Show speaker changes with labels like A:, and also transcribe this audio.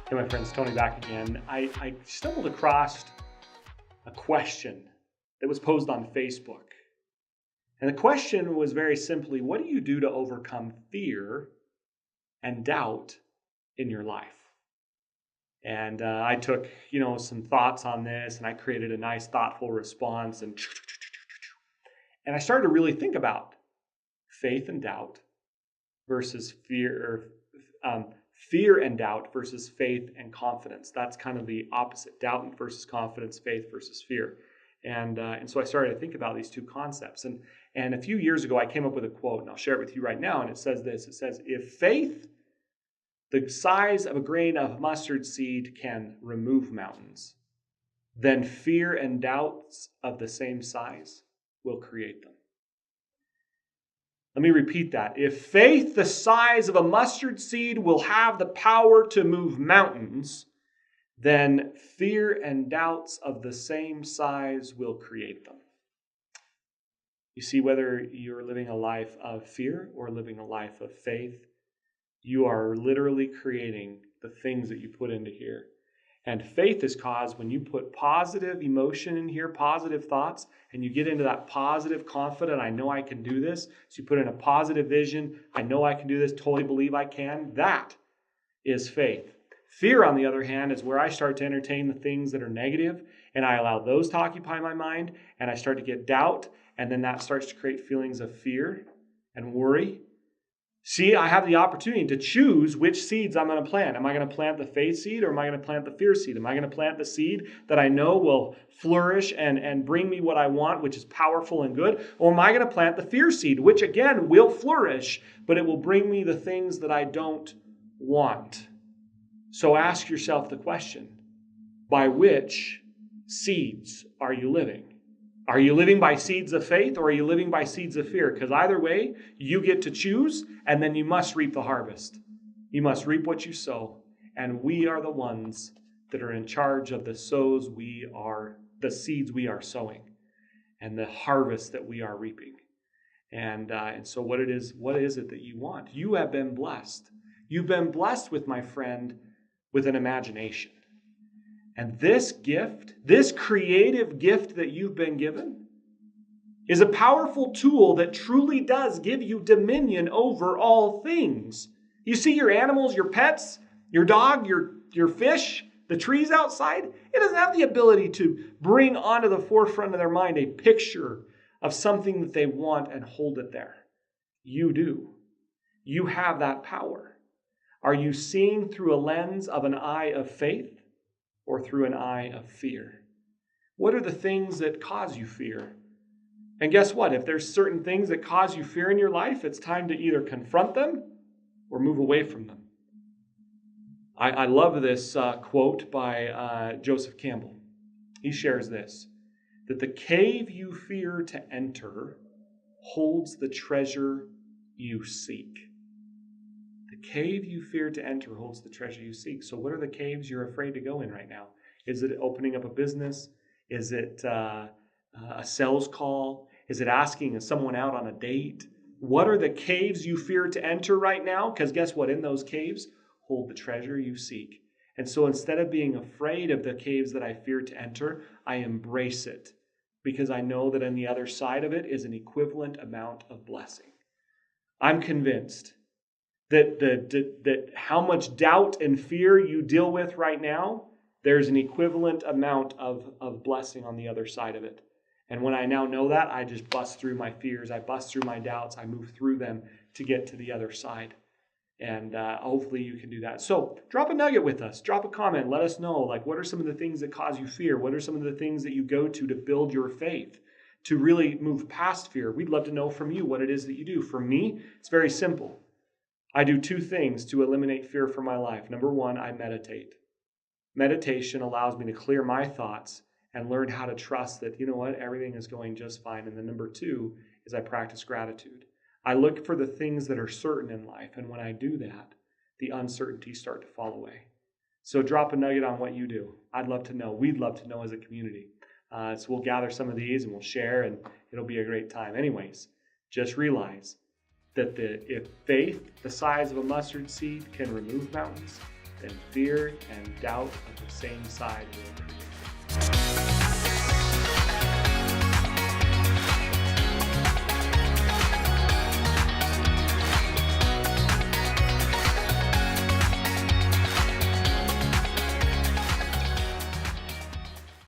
A: Hey, my friends, Tony back again. I stumbled across a question that was posed on Facebook. And the question was very simply, what do you do to overcome fear and doubt in your life? And I took, some thoughts on this and I created a nice, thoughtful response. And I started to really think about faith and doubt versus fear, fear and doubt versus faith and confidence. That's kind of the opposite: doubt versus confidence, faith versus fear. And so I started to think about these two concepts. And a few years ago, I came up with a quote, and I'll share it with you right now. And it says this: it says, "If faith, the size of a grain of mustard seed, can remove mountains, then fear and doubts of the same size will create them." Let me repeat that. If faith the size of a mustard seed will have the power to move mountains, then fear and doubts of the same size will create them. You see, whether you're living a life of fear or living a life of faith, you are literally creating the things that you put into here. And faith is caused when you put positive emotion in here, positive thoughts, and you get into that positive, confident, I know I can do this. So you put in a positive vision, I know I can do this, totally believe I can. That is faith. Fear, on the other hand, is where I start to entertain the things that are negative, and I allow those to occupy my mind, and I start to get doubt, and then that starts to create feelings of fear and worry. See, I have the opportunity to choose which seeds I'm going to plant. Am I going to plant the faith seed, or am I going to plant the fear seed? Am I going to plant the seed that I know will flourish and bring me what I want, which is powerful and good? Or am I going to plant the fear seed, which again will flourish, but it will bring me the things that I don't want? So ask yourself the question: by which seeds are you living? Are you living by seeds of faith, or are you living by seeds of fear? Because either way, you get to choose, and then you must reap the harvest. You must reap what you sow, and we are the ones that are in charge of the seeds we are sowing, and the harvest that we are reaping. And so what is it that you want? You have been blessed. You've been blessed with, my friend, with an imagination. And this gift, this creative gift that you've been given, is a powerful tool that truly does give you dominion over all things. You see your animals, your pets, your dog, your fish, the trees outside, it doesn't have the ability to bring onto the forefront of their mind a picture of something that they want and hold it there. You do. You have that power. Are you seeing through a lens of an eye of faith, or through an eye of fear? What are the things that cause you fear? And guess what? If there's certain things that cause you fear in your life, it's time to either confront them or move away from them. I love this quote by Joseph Campbell. He shares this: that the cave you fear to enter holds the treasure you seek. The cave you fear to enter holds the treasure you seek. So what are the caves you're afraid to go in right now? Is it opening up a business? Is it a sales call? Is it asking someone out on a date? What are the caves you fear to enter right now? Because guess what? In those caves hold the treasure you seek. And so instead of being afraid of the caves that I fear to enter, I embrace it, because I know that on the other side of it is an equivalent amount of blessing. I'm convinced that how much doubt and fear you deal with right now, there's an equivalent amount of blessing on the other side of it. And when I now know that, I just bust through my fears, I bust through my doubts, I move through them to get to the other side. And hopefully you can do that. So drop a nugget with us, drop a comment, let us know, like, what are some of the things that cause you fear? What are some of the things that you go to build your faith, to really move past fear? We'd love to know from you what it is that you do. For me, it's very simple. I do two things to eliminate fear from my life. Number one, I meditate. Meditation allows me to clear my thoughts and learn how to trust that, you know what, everything is going just fine. And then number two is I practice gratitude. I look for the things that are certain in life. And when I do that, the uncertainties start to fall away. So drop a nugget on what you do. I'd love to know. We'd love to know as a community. So we'll gather some of these and we'll share, and it'll be a great time. Anyways, just realize that if faith the size of a mustard seed can remove mountains, then fear and doubt of the same side will create.